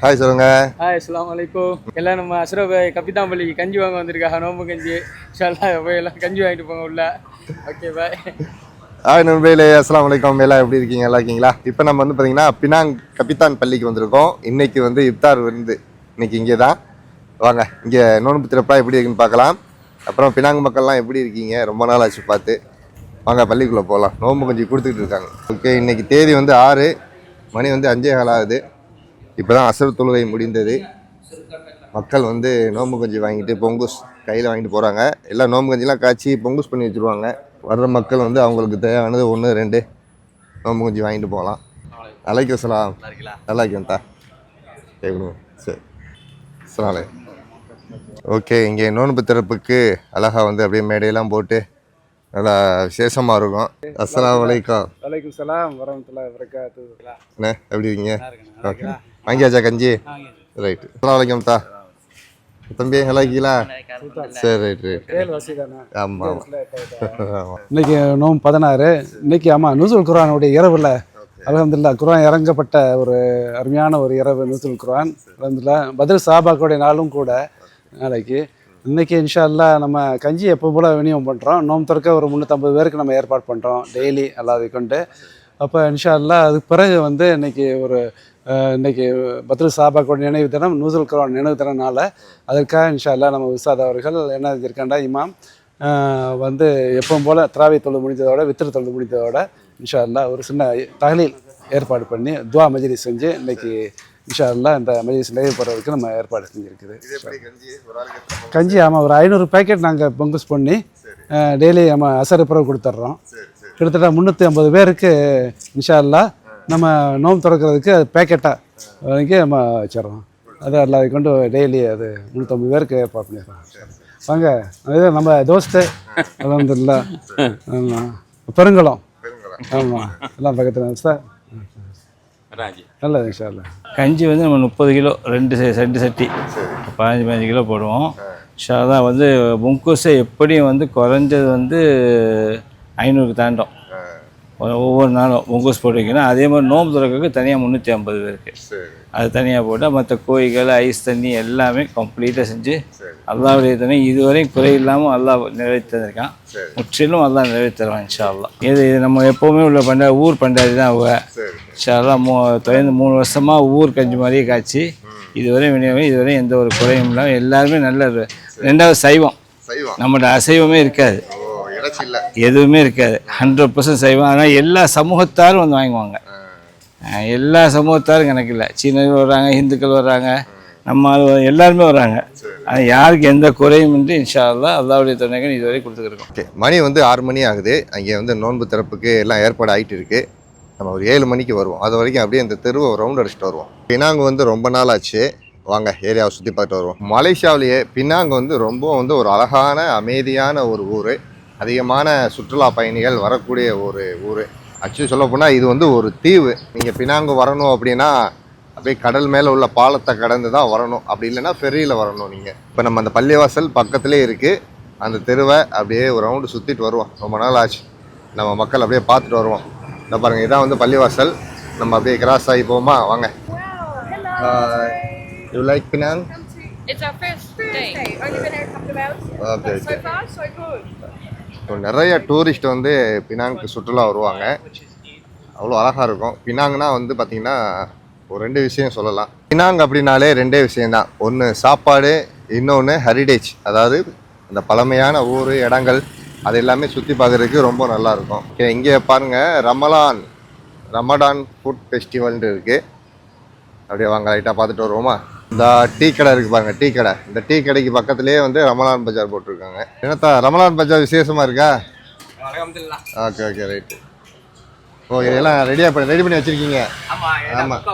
Hi சொல்லுங்க. Hi அஸ்ஸலாமு அலைக்கும். எல்லாம் நம்ம அஸ்ரப் கப்பித்தாம்பள்ளிக்கு கஞ்சி வாங்க வந்திருக்காங்க. நோம்பு கஞ்சி. இன்ஷால்லா போய் எல்லாம் கஞ்சி வாங்கிட்டு போங்க உள்ள. Okay bye. ஹாய் நண்பர்களே, அஸ்ஸலாமு அலைக்கும். எல்லாம் எப்படி இருக்கீங்க? நல்லா இருக்கீங்களா? இப்போ நம்ம வந்து பார்த்தீங்கன்னா பினாங் கப்பித்தான் பள்ளிக்கு வந்திருக்கோம். இன்னைக்கு வந்து இஃப்தார் விருந்து இன்னைக்கு இங்கே தான். வாங்க இங்கே நோன்பு திறப்பா எப்படி இருக்குன்னு பார்க்கலாம். அப்புறம் பினாங் மக்கள்லாம் எப்படி இருக்கீங்க? ரொம்ப நாள் ஆச்சு பார்த்து. வாங்க பள்ளிக்குள்ளே போகலாம். நோன்பு கஞ்சி கொடுத்துக்கிட்டு இருக்காங்க. ஓகே, இன்னைக்கு தேதி வந்து 6 மணி வந்து 5:15 ஆகுது. இப்போ தான் அசர் தொழுகை முடிந்தது. மக்கள் வந்து நோம்பு கஞ்சி வாங்கிட்டு பொங்குஸ் கையில் வாங்கிட்டு போகிறாங்க. எல்லாம் நோம்பு கஞ்சிலாம் காய்ச்சி பொங்குஸ் பண்ணி வச்சுருவாங்க. வர்ற மக்கள் வந்து அவங்களுக்கு தேவையானது 1 2 நோம்பு கஞ்சி வாங்கிட்டு போகலாம். அலைக்கும் சலாம். நல்லா இருக்கேன்டா. கேட்கணும். சரி சலாலே. ஓகே, இங்கே நோன்பு திறப்புக்கு அழகாக வந்து அப்படியே மேடையெல்லாம் போட்டு நல்லா விசேஷமாக இருக்கும். அஸ்ஸலாமு அலைக்கும். வலைக்கும் சலாம் வரஹ்மத்துல்லாஹி வபரகாத்துஹு. என்ன எப்படி இருக்கீங்க? ஓகே, வாங்கியாச்சா கஞ்சி? ரைட்டு. அஸ்ஸலாமு அலைக்கும் தா. தம்பி நல்லா இருக்கீங்களா? சரி ரைட். ஆமாம் ஆமாம். இன்னைக்கு நோம்பு 16. இன்னைக்கு ஆமாம் நுசுல் குர்ஆனுடைய இரவில் அல்ஹம்துலில்லாஹ் குர்ஆன் இறங்கப்பட்ட ஒரு அருமையான ஒரு இரவு நுசுல் குர்ஆன். அல்ஹம்துலில்லாஹ் பத்ர் சஹாபாக்களுடைய நாளும் கூட நாளைக்கு. இன்றைக்கி இன்ஷா அல்லாஹ் நம்ம கஞ்சி எப்போ போல் விநியோகம் பண்ணுறோம். நோம்பு திறக்க ஒரு 350 பேருக்கு நம்ம ஏற்பாடு பண்ணுறோம் டெய்லி அல்லாஹ்வை கொண்டு. அப்போ இன்ஷா அல்லாஹ் அதுக்கு பிறகு வந்து இன்றைக்கி பத்ரு சஹாபாக்களோட நினைவு தினம், நுசுல் குர்ஆன் நினைவு தினம்னால அதற்காக இன்ஷா அல்லாஹ் நம்ம உஸ்தாத் அவர்கள் என்ன செஞ்சிருக்காண்டா இமாம் வந்து எப்பவும் போல் தராவி தொழுது முடிஞ்சதோட வித்ர் தொழுது முடிஞ்சதோட இன்ஷா அல்லாஹ் ஒரு சின்ன தஹ்லீல் ஏற்பாடு பண்ணி துவா மஜ்லிஸ் செஞ்சு இன்றைக்கி இன்ஷா அல்லாஹ் இந்த மஜ்லிஸ் நிறைவு போகிறதுக்கு நம்ம ஏற்பாடு செஞ்சுருக்குது. கஞ்சி ஆமாம் ஒரு 500 பேக்கெட் நாங்கள் பொங்குஸ் பண்ணி டெய்லி நம்ம அசர் பிறகு கொடுத்துட்றோம். கிட்டத்தட்ட 350 பேருக்கு இன்ஷா அல்லாஹ் நம்ம நோம்பு திறக்கிறதுக்கு அது பேக்கெட்டாக வாங்கி நம்ம வச்சிடறோம். அதை எல்லாத்தையும் கொண்டு டெய்லி அது 350 பேருக்கு ஏற்பாடு பண்ணிடுறோம். வாங்க, அது நம்ம தோஸ்து அல்ஹம்துலில்லாஹ். ஆமாம், பெருங்குளம். ஆமாம், எல்லாம் பக்கத்தில் சார். நல்லது இன்ஷா அல்லாஹ். கஞ்சி வந்து நம்ம 30 கிலோ 2 சட்டி 15 கிலோ போடுவோம். இன்ஷா அல்லாஹ் வந்து முங்கூசை எப்படியும் வந்து குறைஞ்சது வந்து 500 தாண்டோம் ஒவ்வொரு நாளும் முங்கூஸ் போட்டு வைக்கணும். அதே மாதிரி நோம்பு திறக்கிறதுக்கு தனியாக 350 பேருக்கு அது தனியாக போட்டால் மற்ற கோழிகள் ஐஸ் தண்ணி எல்லாமே கம்ப்ளீட்டாக செஞ்சு அல்லாஹ்வுடைய தண்ணி இதுவரையும் குறை இல்லாமல் அல்லாஹ் நிறைவேற்றிருக்கான். முற்றிலும் அல்லாஹ் நிறைவேற்றுவான் இன்ஷா அல்லாஹ். இது நம்ம எப்போவுமே உள்ள பண்டாரி ஊர் பண்டாரி தான் அவங்க. இன்ஷா அல்லாஹ் தொடர்ந்து 3 வருஷமாக ஊர் கஞ்சி மாதிரியே காய்ச்சி இதுவரையும் எந்த ஒரு குறையும் இல்லாமல் எல்லாருமே நல்ல. 2வது சைவம், நம்மளோட அசைவமே இருக்காது, எதுவுமே இருக்காது. 100% சைவம். ஆனால் எல்லா சமூகத்தாரும் வந்து வாங்குவாங்க. எல்லா சமூகத்தாரும் கணக்கு இல்லை. சீனர்கள் வர்றாங்க, இந்துக்கள் வர்றாங்க, நம்ம எல்லாருமே வர்றாங்க. அது யாருக்கு எந்த குறையும் இன்றி இன்ஷா அல்லாஹ் அல்லாஹ்வுடைய துணைகள் இதுவரை கொடுத்துருக்கோம். ஓகே, மணி வந்து 6 மணி ஆகுது. அங்கே வந்து நோன்பு திறப்புக்கு எல்லாம் ஏற்பாடு ஆகிட்டு இருக்கு. நம்ம ஒரு 7 மணிக்கு வருவோம். அது வரைக்கும் அப்படியே இந்த தெருவை ரவுண்ட் அடிச்சுட்டு வருவோம். பினாங் வந்து ரொம்ப நாள் ஆச்சு. வாங்க ஏரியாவை சுற்றி பார்த்துட்டு வருவோம். மலேசியாவிலேயே பினாங் வந்து ரொம்ப வந்து ஒரு அழகான அமைதியான ஒரு ஊர். அதிகமான சுற்றுலா பயணிகள் வரக்கூடிய ஒரு ஊர். ஆக்சுவலி சொல்ல போனால் இது வந்து ஒரு தீவு. நீங்கள் பினாங்கு வரணும் அப்படின்னா அப்படியே கடல் மேலே உள்ள பாலத்தை கடந்து தான் வரணும். அப்படி இல்லைன்னா ஃபெரியில் வரணும் நீங்கள். இப்போ நம்ம அந்த பள்ளிவாசல் பக்கத்துலேயே இருக்குது. அந்த தெருவை அப்படியே ஒரு ரவுண்டு சுற்றிட்டு வருவோம். ரொம்ப நாள் ஆச்சு. நம்ம மக்கள் அப்படியே பார்த்துட்டு வருவோம். இந்த பாருங்கள், இதான் வந்து பள்ளிவாசல். நம்ம அப்படியே கிராஸ் ஆகி போவோமா? வாங்க. You like Penang? It's our first day. Only been here a couple of hours. Okay. So far, so good. நிறைய டூரிஸ்ட் வந்து பினாங்க்கு சுற்றுலா வருவாங்க. அவ்வளோ அழகாக இருக்கும். பினாங்னா வந்து பார்த்திங்கன்னா ஒரு 2 விஷயம் சொல்லலாம். பினாங் அப்படின்னாலே 2 விஷயந்தான். ஒன்று சாப்பாடு, இன்னொன்று ஹெரிடேஜ், அதாவது அந்த பழமையான ஊர் இடங்கள் அது எல்லாமே சுற்றி பார்க்குறதுக்கு ரொம்ப நல்லாயிருக்கும். இங்கே பாருங்கள், ரமடான் ஃபுட் ஃபெஸ்டிவல்னு இருக்குது. அப்படியே வாங்க லைட்டாக பார்த்துட்டு வருவோமா? இந்த டீ கடை இருக்குது பாருங்கள், டீ கடை. இந்த டீ கடைக்கு பக்கத்துலேயே வந்து ரமலான் பஜார் போட்டிருக்காங்க. என்னத்தா ரமலான் பஜார் விசேஷமாக இருக்கா? Okay okay right. ஓ, இதெல்லாம் ரெடி பண்ணி வச்சுருக்கீங்க? ஆமாம்,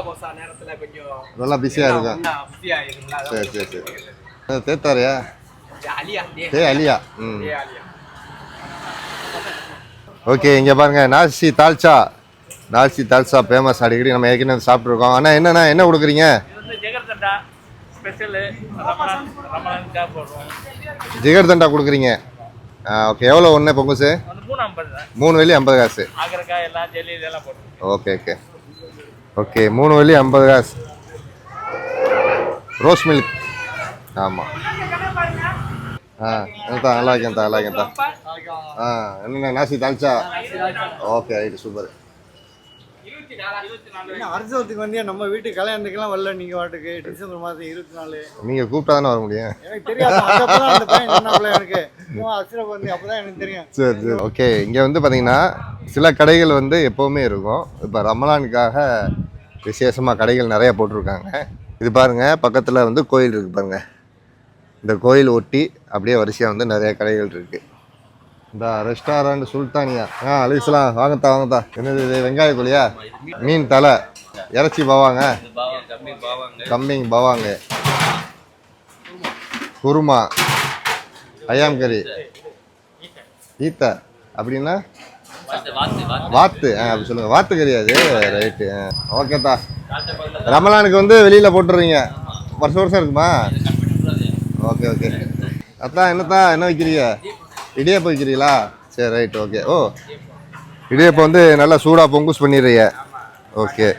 நல்லா பிஸியாக இருக்கும். சரி. தேத்தாரியா? அலியா. ஓகே, இங்கே பாருங்கள், நாசி தால்சா ஃபேமஸ். அடிக்கடி நம்ம ஏற்கனவே சாப்பிட்ருக்கோம். ஆனால் என்ன கொடுக்குறீங்க? ஜிகர் தண்டா கொடுக்குறீங்க. ஓகே, எவ்வளோ ஒன்று பொங்குசு? 3 வெள்ளி 50 காசு. ஓகே ஓகே ஓகே, 3 வெள்ளி 50 காசு. ரோஸ் மில்க் ஆமாம். நல்லா இருக்கேன் நல்லா இருக்கேன். என்னென்ன நாசி தால்ச்சா? Okay right super. அரசத்துக்கு வந்து நம்ம வீட்டு கல்யாணத்துக்குலாம் வரல, நீங்க வாட்டுக்கு டிசம்பர் மாதம் 24 நீங்கள் கூப்பிட்டா தானே வர முடியும். எனக்கு தெரியாது. அந்த பையன் சொன்னாப்புல எனக்கு அசுரப் வந்து அப்பதான் எனக்கு தெரியும். சரி சரி ஓகே. இங்கே வந்து பார்த்தீங்கன்னா சில கடைகள் வந்து எப்போவுமே இருக்கும். இப்போ ரமலானுக்காக விசேஷமாக கடைகள் நிறையா போட்டிருக்காங்க. இது பாருங்கள் பக்கத்தில் வந்து கோயில் இருக்குது பாருங்கள். இந்த கோயில் ஒட்டி அப்படியே வரிசையாக வந்து நிறைய கடைகள் இருக்குது. இந்த ரெஸ்டாரண்ட் சுல்தானியா. அலிஸ்லாம் வாங்கத்தா வாங்கத்தா. என்னது இது? வெங்காய கோழியா? மீன் தலை, இறைச்சி பவாங்க, கம்மிங் பவாங்க, குருமா, ஐயாம் கறி, ஈத்த அப்படின்னா வாத்து. அப்படி சொல்லுங்கள். வாத்து கறி அது. ரைட்டு ஓகேத்தா. ரமலானுக்கு வந்து வெளியில் போட்டுறீங்க. வருஷம் வருஷம் இருக்குமா? Okay okay. அதான் என்னத்தா என்ன வைக்கிறீங்க? இடியாப்பம் வைக்கிறீங்களா? சரி ரைட் ஓகே. ஓ இடியாப்பம் வந்து நல்லா சூடாக பொங்குஸ் பண்ணிடுறீங்க. ஓகே.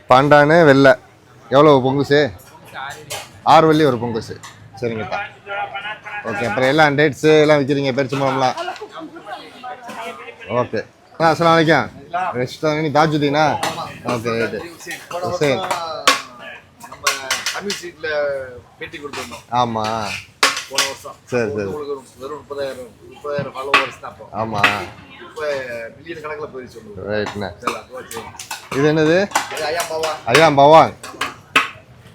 பாண்டானு வெள்ளை எவ்வளோ பொங்குசு? 6 வெள்ளி ஒரு பொங்குசு. சரிங்கப்பா ஓகே. அப்புறம் எல்லாம் டேட்ஸு எல்லாம் விற்கிறீங்க, பெருச்சம்பழம்லாம். ஓகே. அஸ்ஸலாமு அலைக்கும். ரெஸ்டாரண்ட் தாஜுதீனா? Okay right. சரி ஆமாம் சரி சரி. ஆமாம் ரைட்ண்ணே. இது என்னது? ஐயாம் பவாங்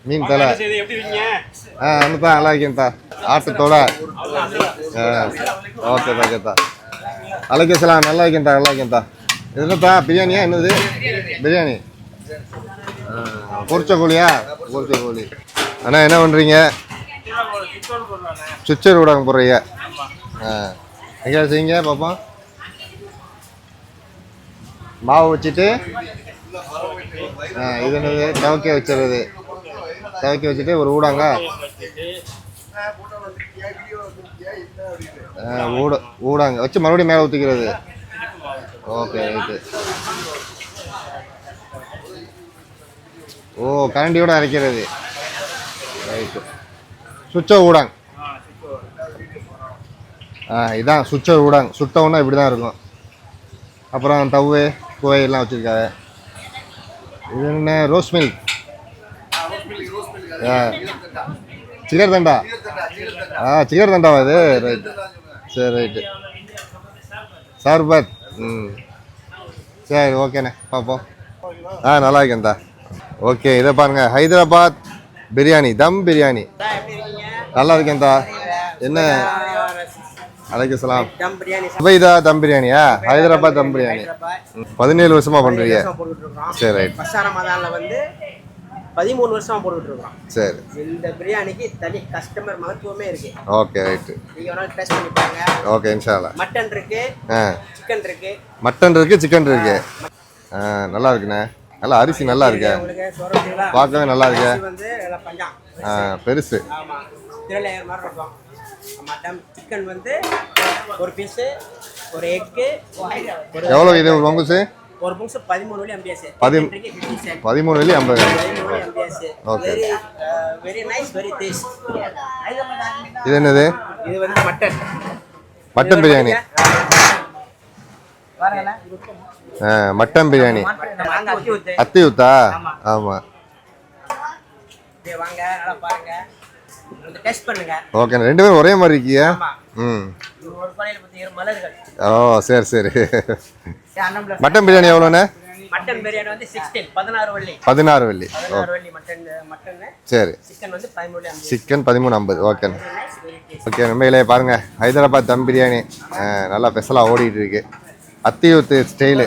மீன் தலை. அனுப்பா நல்லா இருக்கேன்ப்பா. ஆட்டத்தோட ஓகே ஓகேத்தா. அலைக்கலாம் நல்லா இருக்கேன்ப்பா நல்லா இருக்கேன்ப்பா. இது என்னப்பா பிரியாணியா? என்னது பிரியாணி? பொரிச்ச கோழியா? பொரிச்ச கோழி. அண்ணா என்ன பண்ணுறீங்க? சுச்சர் ஊடகம் போடுறீங்க. எங்கேயா செய்யுங்க பார்ப்போம். மாவு வச்சுட்டு இது என்னது? தவக்க வச்சுறது. தவக்க வச்சுட்டு ஒரு ஊடாங்க ஊடாங்க வச்சு மறுபடியும் மேலே ஊற்றிக்கிறது. Okay right. ஓ கரண்டியோட அரைக்கிறது. ரைட்டு. சுச்ச ஊடாங். இதான் சுச்ச ஊடாங். சுட்டவுன்னா இப்படி தான் இருக்கும். அப்புறம் தவ்வு குவையெல்லாம் வச்சுருக்காங்க. இது என்ன? Rose milk. சிக்கர் தண்டா. சிக்கர் தண்டாவா இது? ரைட்டு சரி ரைட்டு. சர்பத். சரி ஓகேண்ணே பார்ப்போம். நல்லா இருக்கேன்டா. ஓகே இதை பாருங்க. ஹைதராபாத் பிரியாணி, தம் பிரியாணி. நல்லா இருக்கேன்டா. என்ன? அலைக்கலாம். துபைதா தம் பிரியாணியா? ஹைதராபாத் தம் பிரியாணி. 17 வருஷமா பண்றீங்க? சரி ரைட். ரமதான்ல வந்து 13 வருஷமா போட்டுட்டு இருக்கோம். சரி. இந்த பிரியாணிக்கு தனி கஸ்டமர் மகத்துவமே இருக்கு. Okay right. நீங்க ஒரு நாள் டெஸ்ட் பண்ணி பாருங்க. ஓகே இன்ஷா அல்லாஹ். மட்டன் இருக்கு, சிக்கன் இருக்கு. மட்டன் இருக்கு, சிக்கன் இருக்கு. நல்லா இருக்குண்ணே. நல்லா அரிசி நல்லா இருக்கு. பார்க்கவே நல்லா இருக்கு. வந்து பஞ்சாம் பெருசு. ஆமா. திரளையர் மாதிரி இருக்கும். மட்டன் சிக்கன் வந்து ஒரு பீஸ், ஒரு எக். எவ்வளோ இது ஒரு பொங்குசு? ஒரு பொங்குசு 13 வெள்ளி MBS. 13 வெள்ளி 50. Okay. Very nice, very taste. இது என்னது? இது வந்து mutton. Mutton biryani. Mutton biryani. அத்தி ஊத்தா? ஆமா. வாங்க நல்லா பாருங்க. டெஸ்ட் பண்ணுங்க. ஓகே ரெண்டு பேரும் ஒரே மாதிரி இருக்கீங்க. ஒரு பழைய மலர்கள். ஓ சரி சரி. மட்டன் பிரியாணி எவ்வளோண்ணே? மட்டன் பிரியாணி வந்து 16 வெள்ளி. 16 வெள்ளி. 16 வெள்ளி மட்டன். சரி. சிக்கன் வந்து 13.50. சிக்கன் 13.50. ஓகேண்ணே. ஓகே உண்மையிலே பாருங்க ஹைதராபாத் தம் பிரியாணி நல்லா ஸ்பெஷலாக ஓடிட்டு இருக்கு. அத்தியூத்து ஸ்டைலு.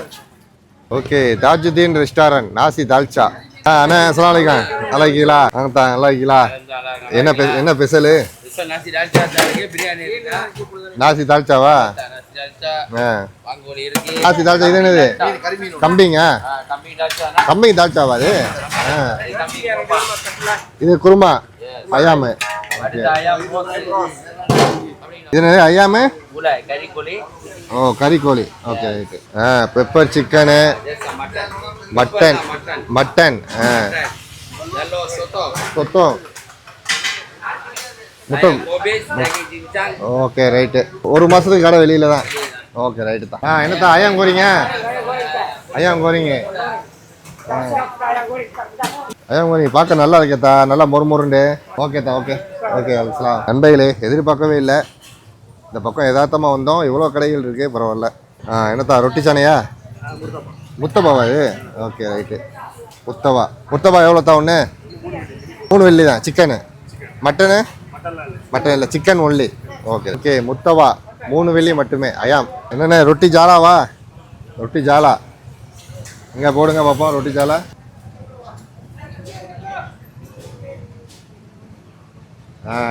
ஓகே தாஜுதீன் ரெஸ்டாரண்ட் நாசி தால்ச்சா. அண்ணா அஸ்ஸலாமு அலைக்கும். நல்லா இருக்கீங்களா? நல்லா இருக்கீங்களா? என்ன ஸ்பெஷலு? நாசி தால்ச்சாவா? நாசி தால்ச்சா. இது என்னது? கம்பிங்க. கம்பிங் தால்ச்சாவா அது? இது குருமா ஐயாமு. இது என்னது ஐயாமு? ஓ கறி கோழி. Okay right. Pepper chicken, mutton. Mutton சொத்தம். முட்டை ஓகே ரைட்டு. ஒரு மாதத்துக்கு கடை வெளியில் தான். ஓகே ரைட்டு தான். என்னத்தா ஐயாங்க போகிறீங்க? ஐயாங்க போகிறீங்க ஐயாங்க போகிறீங்க பார்க்க நல்லா இருக்கேத்தா, நல்லா மொறுமொருண்டு. ஓகேத்தா ஓகே ஓகே அலிஸ்லாம். நண்பர்களே எதிர்பார்க்கவே இல்லை, இந்த பக்கம் யதார்த்தமாக வந்தோம், இவ்வளோ கடைகள் இருக்குது, பரவாயில்ல. என்னத்தா ரொட்டி சாணையா? முத்தப்பாவா இது? Okay right. முத்தப்பா எவ்வளோத்தா ஒன்று? 3 வெள்ளி தான். Chicken mutton? மட்டன் இல்லை, சிக்கன் ஒன்லி. ஓகே ஓகே முத்தவா 3 வெள்ளி மட்டுமே. ஐயாம் என்னென்ன ரொட்டி ஜாலாவா? ரொட்டி ஜாலா இங்கே போடுங்க பார்ப்போம். ரொட்டி ஜாலா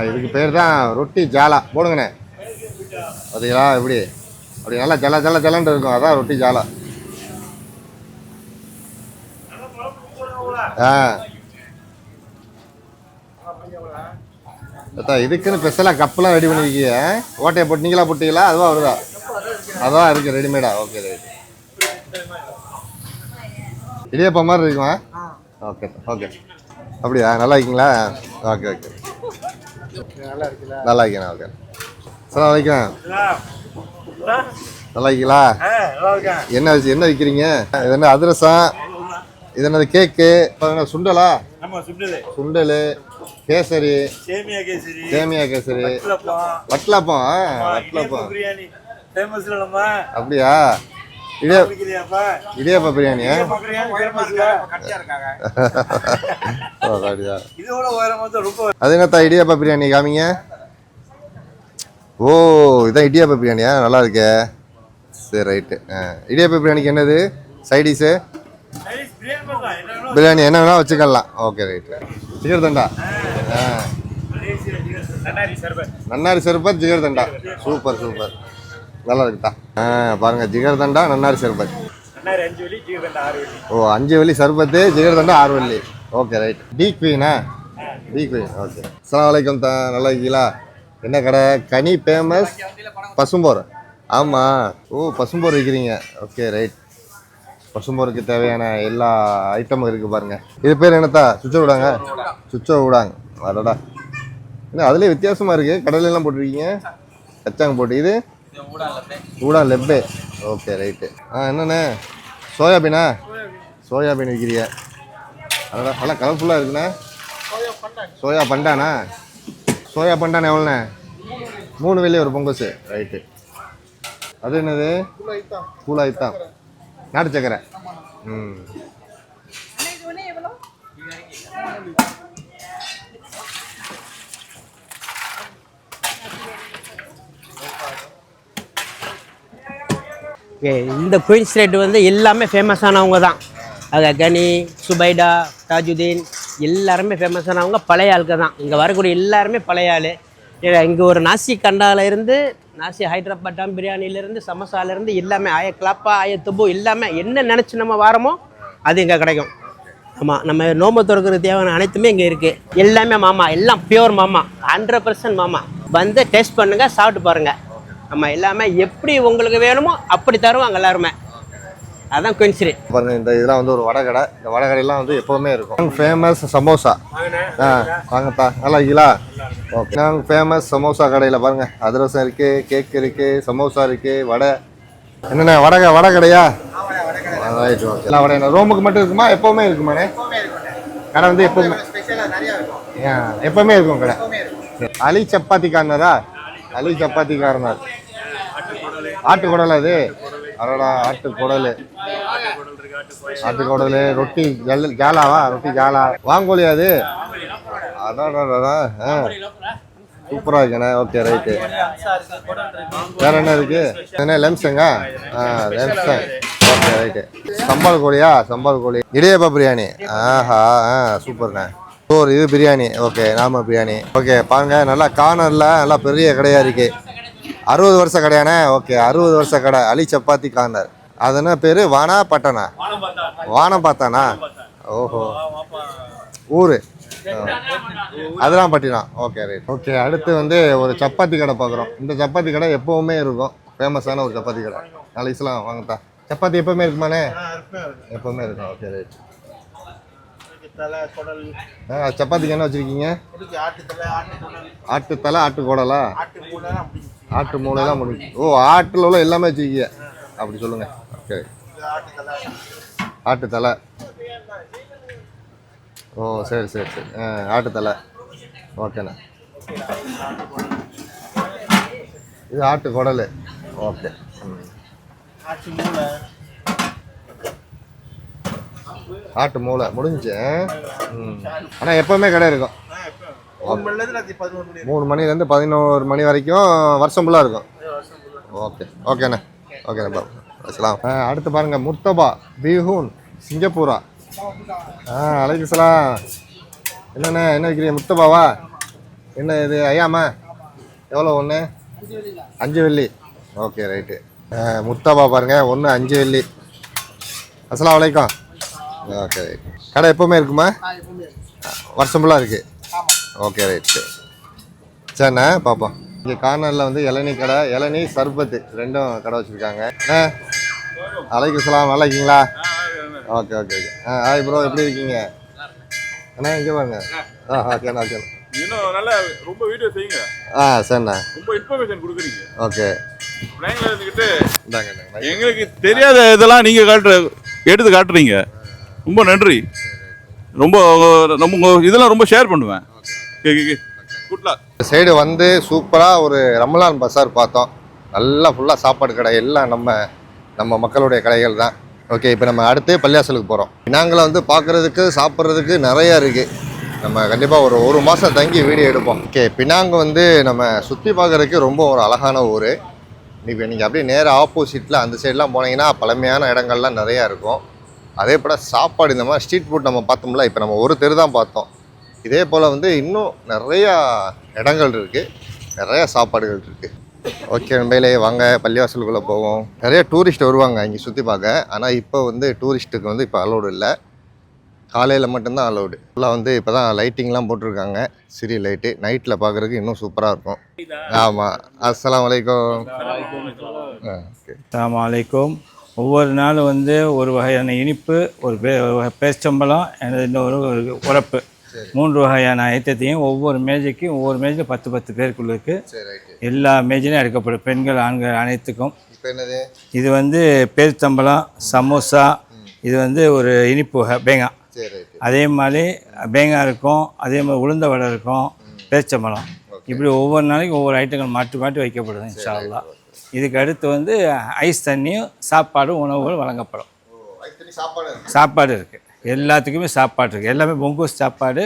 இதுக்கு பேர் தான் ரொட்டி ஜாலா. போடுங்கண்ணே. பார்த்தீங்களா எப்படி? அப்படி நல்லா ஜல ஜல ஜலன்ட்டு இருக்கும், அதான் ரொட்டி ஜாலா. இதுக்குன்னு ஸ்பெஷலாக கப்பெல்லாம் ரெடி பண்ணிருக்கீங்க. ஓட்டையை போட்டு நீங்களா போட்டீங்களா? அதுவா வருதா? அதான் இருக்குது ரெடிமேடா. Okay right. இடியப்பா மாதிரி இருக்குமா? ஓகே ஓகே அப்படியா? நல்லா இருக்கீங்களா? ஓகே ஓகே நல்லா இருக்கேண்ணா. ஓகே சார் வலைக்கம். நல்லா இருக்கீங்களா? என்ன விற்கிறீங்க? இது என்ன அதிரசம்? இது என்னது கேக்கு? சுண்டலா? சுண்டல், கேசரி, சேமியா கேசரி, வட்டலப்பம். அப்படியா? இடியாப்பா பிரியாணியா? அது என்னத்தா இடியாப்பா பிரியாணி காமிங்க. ஓ இதான் இடியாப்பா பிரியாணியா? நல்லா இருக்கே. சரி ரைட்டு. இடியாப்பா பிரியாணிக்கு என்னது சைடிஷு? பிரியாணி என்ன வேணா வச்சுக்கலாம். Okay right. ஜிகர் தண்டா. நன்னாரி சர்பத் ஜிகர் தண்டா. சூப்பர் சூப்பர் நல்லா இருக்குதா. பாருங்க ஜிகர் தண்டா நன்னாரி சர்பத். ஓ 5 வெள்ளி சர்பத்து, ஜிகர் தண்டா 6 வெள்ளி. Okay right. டீ குவீனா? Tea queen. ஓகே அஸ்ஸலாமு அலைக்கும் தா. நல்லா இருக்கீங்களா? என்ன கடை? கனி ஃபேமஸ் பசும்போர். ஆமாம். ஓ பசும்போர் விற்கிறீங்க. Okay right. பசும்போருக்கு தேவையான எல்லா ஐட்டமும் இருக்குது பாருங்கள். இது பேர் என்னத்தா? சுச்ச விடாங்க. சுச்ச விடாங்க. அதடா என்ன அதுலேயே வித்தியாசமாக இருக்குது. கடலையெல்லாம் போட்டிருக்கீங்க. கச்சாங்க போட்டு. இது ஊடா லெப்பே. Okay right. என்னண்ணே சோயாபீனா? சோயாபீன் விற்கிறிய? அதோட நல்லா கலர்ஃபுல்லாக இருக்குண்ணே. சோயா பண்டானா? சோயா பண்டானா எவ்வளோண்ணே? 3 வெள்ளி ஒரு பொங்கசு. ரைட்டு. அது என்னது? கூழாய்த்தான் நாட்டு சக்கரை. இந்த குயின்ஸ் ரேட் வந்து எல்லாமே ஃபேமஸானவங்க தான். அது கனி, சுபைடா, தாஜுதீன் எல்லாருமே ஃபேமஸானவங்க பழைய ஆளுக்கு தான். இங்கே வரக்கூடிய எல்லாருமே பழைய ஆள். இங்கே ஒரு நாசி கண்டாலேருந்து நாசி ஹைதராபாத் டாம் பிரியாணிலேருந்து சமோசாலேருந்து எல்லாமே ஆய கிளாப்பா ஆய துபு எல்லாமே என்ன நினச்சி நம்ம வாரமோ அது இங்கே கிடைக்கும். ஆமாம் நம்ம நோம்பு திறக்கிறது தேவையான அனைத்துமே இங்கே இருக்குது. எல்லாமே மாமா, எல்லாம் பியூர் மாமா, 100% மாமா. வந்து டேஸ்ட் பண்ணுங்கள், சாப்பிட்டு பாருங்கள். ஆமாம் எல்லாமே எப்படி உங்களுக்கு வேணுமோ அப்படி தருவாங்க எல்லாருமே. அதான் குயின்ஸ்ரீ. பாருங்க இந்த இதெல்லாம் வந்து ஒரு வடகடை. இந்த வடகடையெல்லாம் வந்து எப்போவுமே இருக்கும். ஃபேமஸ் சமோசா. வாங்கப்பா நல்லா இருக்கீங்களா? ஓகே நாங்கள் ஃபேமஸ் சமோசா கடையில் பாருங்கள் அதிரசம் இருக்குது, கேக் இருக்குது, சமோசா இருக்குது, வடை. என்னென்ன வடை கடையா? ரைட். ஓகே எல்லாம் வடை ரோமுக்கு மட்டும் இருக்குமா? எப்போவுமே இருக்குமாண்ணே கடை? வந்து எப்போவுமே இருக்கும் கடை. அலி சப்பாத்தி கார்னரா? அலி சப்பாத்தி கார்னர். ஆட்டுக்குடல் அது? அடடா ஆட்டுக்குடல். ஆட்டுக்குடல். ரொட்டி ஜாலாவா? ரொட்டி ஜாலா வாங்கோலியா அது? அடாடா சூப்பராக இருக்குண்ணே. Okay right. வேற என்ன இருக்கு? என்ன லெம்ஸுங்க? லெம்ஸங். Okay right. சம்பால் கோழியா? சம்பால் கோழி. இடியாப்பா பிரியாணி. ஆஹா சூப்பர்ண்ணே. இது biryani. Okay normal biryani. Okay பாருங்க நல்லா கார்னரில் நல்லா பெரிய கடையாக இருக்குது. 60 வருஷ கடையாண்ணே. ஓகே 60 வருஷ கடை. அலி சப்பாத்தி கார்னர். அது என்ன பேர்? வானா பட்டனா? வானம் பார்த்தானா? ஓஹோ ஊர் அதெல்லாம் பட்டினம். Okay right. ஓகே அடுத்து வந்து ஒரு சப்பாத்தி கடை பார்க்குறோம். இந்த சப்பாத்தி கடை எப்போவுமே இருக்கும். ஃபேமஸான ஒரு சப்பாத்தி கடை. நாளைக்கு இஸ்லாம் வாங்கத்தா. சப்பாத்தி எப்போவுமே இருக்குமாண்ணே? எப்போவுமே இருக்கும். Okay right. தலை குடல் சப்பாத்திக்கு என்ன வச்சுருக்கீங்க? இருக்கு. ஆட்டு தலை, ஆட்டு குடல், ஆட்டு தலை, ஆட்டு குடலா? ஆட்டு மூளைலாம் முடிஞ்சு. ஆட்டு மூளைலாம் முடிஞ்சு. ஓ, ஆட்டில் உள்ள எல்லாமே வச்சுருக்கீங்க, அப்படி சொல்லுங்கள். ஓகே, ஆட்டு தலை. ஆட்டு தலை. ஓ, சரி சரி சரி. ஆட்டு தலை. ஓகேண்ணா. இது ஆட்டு குடல். ஓகே. ஆட்டு மூளை. ஆட்டு மூளை முடிஞ்சு. ஆனால் எப்போவுமே கடை இருக்கும். 3 மணிலேருந்து ராத்திரி 11 மணி. 3 மணிலேருந்து 11 மணி வரைக்கும் வருஷம் ஃபுல்லாக இருக்கும். ஓகே ஓகேண்ணே. ஓகேண்ணே பாபு. அஸ்லாம். அடுத்து பாருங்கள், முர்தபா பீஹூன் சிங்கப்பூரா. அலைக்கும் சலாம். என்னண்ணே, என்ன விற்கிறீங்க? முர்தபாவா? என்ன இது ஐயாமா? எவ்வளோ ஒன்று? 5 வெள்ளி. Okay right. முர்தபா பாருங்கள், ஒன்று 5 வெள்ளி. அஸ்லாம் வலைக்கம். Okay right. கடை எப்போவுமே இருக்குமா? வருஷம் ஃபுல்லாக இருக்குது. Okay right. சரிண்ணே பார்ப்போம். இங்கே கார்னரில் வந்து இளநீ கடை, இளநீ சர்பத்து ரெண்டும் கடை வச்சுருக்காங்க. அலைக்கும் சலாம். நல்லா இருக்கீங்களா? Okay okay okay. Hi bro, எப்படி இருக்கீங்க? அண்ணா இங்கே வாங்க. ஓகேண்ணா ஓகேண்ணா. இன்னும் நல்லா ரொம்ப வீடியோ செய்யுங்க. சரிண்ணா. ரொம்ப இன்ஃபர்மேஷன் கொடுக்குறீங்க. ஓகே. பிளாங்க்ல இருந்துக்கிட்டு இந்தாங்க. எங்களுக்கு தெரியாத இதெல்லாம் நீங்கள் எடுத்து காட்டுறீங்க. ரொம்ப நன்றி. ரொம்ப நம்ம இதெல்லாம் ரொம்ப ஷேர் பண்ணுவேன். Good luck. சைடு வந்து சூப்பராக ஒரு ரமலான் பஸார் பார்த்தோம். நல்லா ஃபுல்லாக சாப்பாடு கடை எல்லாம் நம்ம மக்களுடைய கடைகள் தான். ஓகே, இப்போ நம்ம அடுத்து பள்ளியாசலுக்கு போகிறோம். பினாங்கில் வந்து பார்க்குறதுக்கு சாப்பிட்றதுக்கு நிறையா இருக்குது. நம்ம கண்டிப்பாக ஒரு மாதம் தங்கி வீடியோ எடுப்போம். ஓகே, பினாங்கு வந்து நம்ம சுற்றி பார்க்குறதுக்கு ரொம்ப ஒரு அழகான ஊர். இப்போ நீங்கள் அப்படியே நேராக ஆப்போசிட்டில் அந்த சைட்லாம் போனீங்கன்னா பழமையான இடங்கள்லாம் நிறையா இருக்கும். அதே போல் சாப்பாடு இந்த மாதிரி ஸ்ட்ரீட் ஃபுட் நம்ம பார்த்தோம்ல, இப்போ நம்ம ஒரு தெரு தான் பார்த்தோம். இதே போல் வந்து இன்னும் நிறையா இடங்கள் இருக்குது, நிறையா சாப்பாடுகள் இருக்குது. ஓகே நண்பர்களே, வாங்க பள்ளிவாசலுக்குள்ளே போவோம். நிறைய டூரிஸ்ட் வருவாங்க இங்கே சுற்றி பார்க்க. ஆனால் இப்போ வந்து டூரிஸ்ட்டுக்கு வந்து இப்போ அலோடு இல்லை, காலையில் மட்டும்தான் அலோடு. ஃபுல்லாக வந்து இப்போ தான் லைட்டிங்லாம் போட்டிருக்காங்க, சிறிய லைட்டு. நைட்டில் பார்க்குறதுக்கு இன்னும் சூப்பராக இருக்கும். ஆமாம். அஸ்ஸலாமு அலைக்கும். ஓகே. அஸ்ஸலாமு அலைக்கும். ஒவ்வொரு நாளும் வந்து ஒரு வகையான இனிப்பு, ஒரு பேச்சம்பழம், இன்னொரு உரப்பு, 3 வகையான ஐட்டத்தையும் ஒவ்வொரு மேஜைக்கும் ஒவ்வொரு மேஜையில் 10 பேருக்குள்ளுக்கு எல்லா மேஜையும் எடுக்கப்படும். பெண்கள் ஆண்கள் அனைத்துக்கும். இப்போ என்னது இது வந்து பேரிச்சம்பழம், சமோசா, இது வந்து ஒரு இனிப்பு வகை பேங்கா. அதே மாதிரி பேங்கா இருக்கும், அதே மாதிரி உளுந்த வடை இருக்கும், பேரிச்சம்பழம். இப்படி ஒவ்வொரு நாளைக்கும் ஒவ்வொரு ஐட்டங்கள் மாற்றி மாற்றி வைக்கப்படுது இன்ஷா அல்லாஹ். இதுக்கு அடுத்து வந்து ஐஸ் தண்ணியும் சாப்பாடும் உணவுகள் வழங்கப்படும். சாப்பாடு இருக்குது, எல்லாத்துக்குமே சாப்பாடு இருக்குது. எல்லாமே பொங்கூஸ் சாப்பாடு.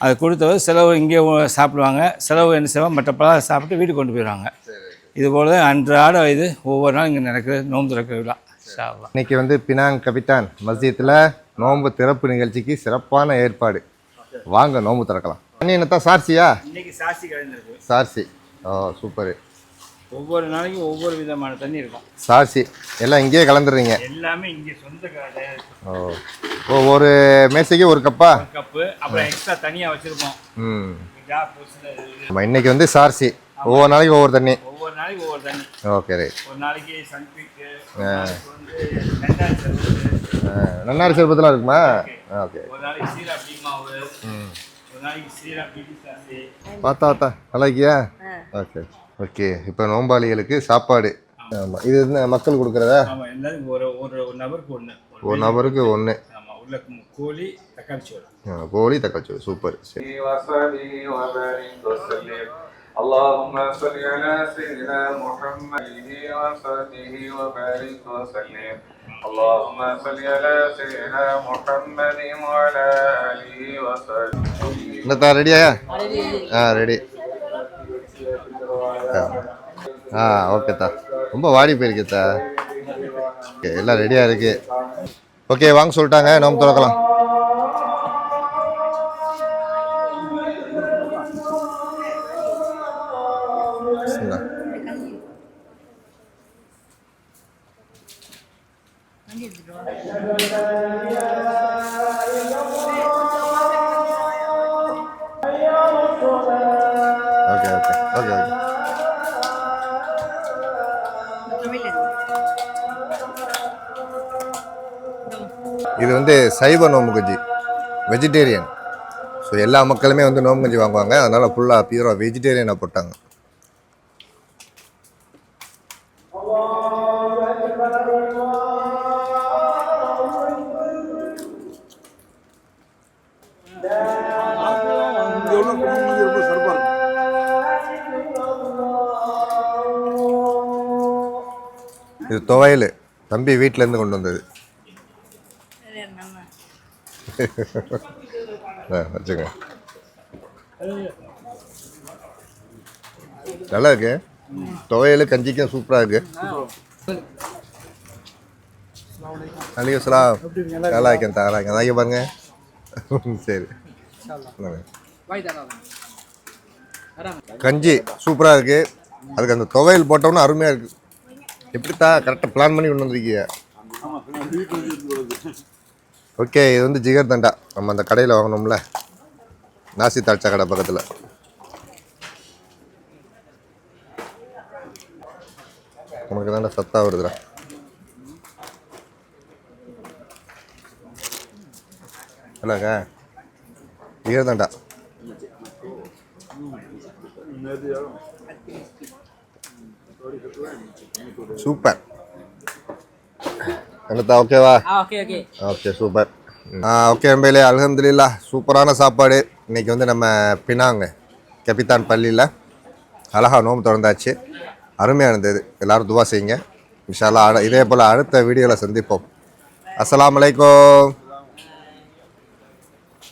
அது கொடுத்தவர் செலவு இங்கே சாப்பிடுவாங்க, செலவு என்ன செய்வாங்க, மற்ற பழம் சாப்பிட்டு வீட்டுக்கு கொண்டு போயிடுவாங்க. இதுபோல் தான் அன்றாட இது ஒவ்வொரு நாள் இங்கே நடக்குது நோன்பு திறக்கிற விழா. இன்னைக்கு வந்து பினாங் கபித்தான் மஸ்ஜித்தில் நோன்பு திறப்பு நிகழ்ச்சிக்கு சிறப்பான ஏற்பாடு. வாங்க நோன்பு திறக்கலாம். தண்ணி என்னத்தான் சார்சியா? இன்னைக்கு சார்சி கலந்துருக்கு. சார்சி. ஓ சூப்பரு. ஒவ்வொரு நாளைக்கும் ஒவ்வொரு விதமான தண்ணி இருக்கும். சார்சி எல்லாம் இங்கேயே கலந்துடுறீங்க? எல்லாமே இங்கே சொந்த ஓ, ஒரு மேசைக்கு ஒரு கப்பா? கப்பு, அப்புறம் எக்ஸ்ட்ரா தனியாக வச்சுருப்போம். நம்ம இன்னைக்கு வந்து சார்சி, ஒவ்வொரு நாளைக்கு ஒவ்வொரு தண்ணி. ஒவ்வொரு நாளைக்கு ஒவ்வொரு தண்ணி. Okay right. ஒரு நாளைக்கு சன்பிக்கு, நன்னாரி சர்பத்தெலாம் இருக்குமா? ஓகே. ஒரு நாளைக்கு சீரா பீ மாவு, ஒரு நாளைக்கு சீரா பீ சாசி. பார்த்தா நல்லா இருக்கியா? Okay okay. இப்போ நோம்பாளிகளுக்கு சாப்பாடு. ஆமாம், இது மக்கள் கொடுக்குறதா? ஆமாம், எல்லாரும் ஒரு நபருக்கு ஒன்று. ஒரு நபருக்கு ஒன்று. ஆமாம், உள்ள கோழி தக்காளி சோறு. கோழி தக்காளி சோறு சூப்பர். சரி. اللهم صل على سيدنا محمد وصحبه وبارك وسلم. اللهم صل على سيدنا محمد وعلى آله وصحبه. என்னத்தா ரெடியா? ரெடி. ஓகேத்தா. ரொம்ப வாடி போயிருக்கேத்தா. ஓகே, எல்லாம் ரெடியாக இருக்கு. ஓகே வாங்க சொல்லிட்டாங்க, நோம்பு திறக்கலாம். Okay okay okay okay. இது வந்து சைவ நோம்பு கஞ்சி. வெஜிடேரியன். ஸோ எல்லா மக்களுமே வந்து நோம்பு கஞ்சி வாங்குவாங்க, அதனால் ஃபுல்லாக பியூராக வெஜிடேரியனாக போட்டாங்க. இது துவையல் தம்பி வீட்டிலேருந்து கொண்டு வந்தது. வச்சுங்க, நல்லா இருக்கு. துவையல் கஞ்சிக்கும் சூப்பராக இருக்கு. அலைக்கும் சலாம். நல்லா இருக்கேன், நல்லா இருக்கேன். அதான் பாருங்க. சரி, கஞ்சி சூப்பராக இருக்கு. அதுக்கு அந்த துவையல் போட்டோம்னா அருமையாக இருக்கு. எப்படித்தா கரெக்டாக பிளான் பண்ணி கொண்டு வந்திருக்கீங்க. ஓகே, இது வந்து ஜிகர் தண்டா. நம்ம அந்த கடையில் வாங்கினோம்ல, நாசி தாட்சா கடை பக்கத்தில். உனக்கு தாண்டா சத்தா வருதுடா. இல்லைங்க, ஜிகர் தண்டா சூப்பர். என்னத்தா ஓகேவா? Okay, super. ஓகே நம்பையிலே, அல்ஹம்துலில்லாஹ் சூப்பரான சாப்பாடு. இன்றைக்கி வந்து நம்ம பினாங் கபித்தான் பள்ளியில் அழகா நோம்பு திறந்தாச்சு. அருமையாக இருந்தது. எல்லோரும் துவா செய்யுங்க. இன்ஷா அல்லாஹ் இதே போல் அடுத்த வீடியோவில் சந்திப்போம். அஸ்ஸலாமு அலைக்கும்.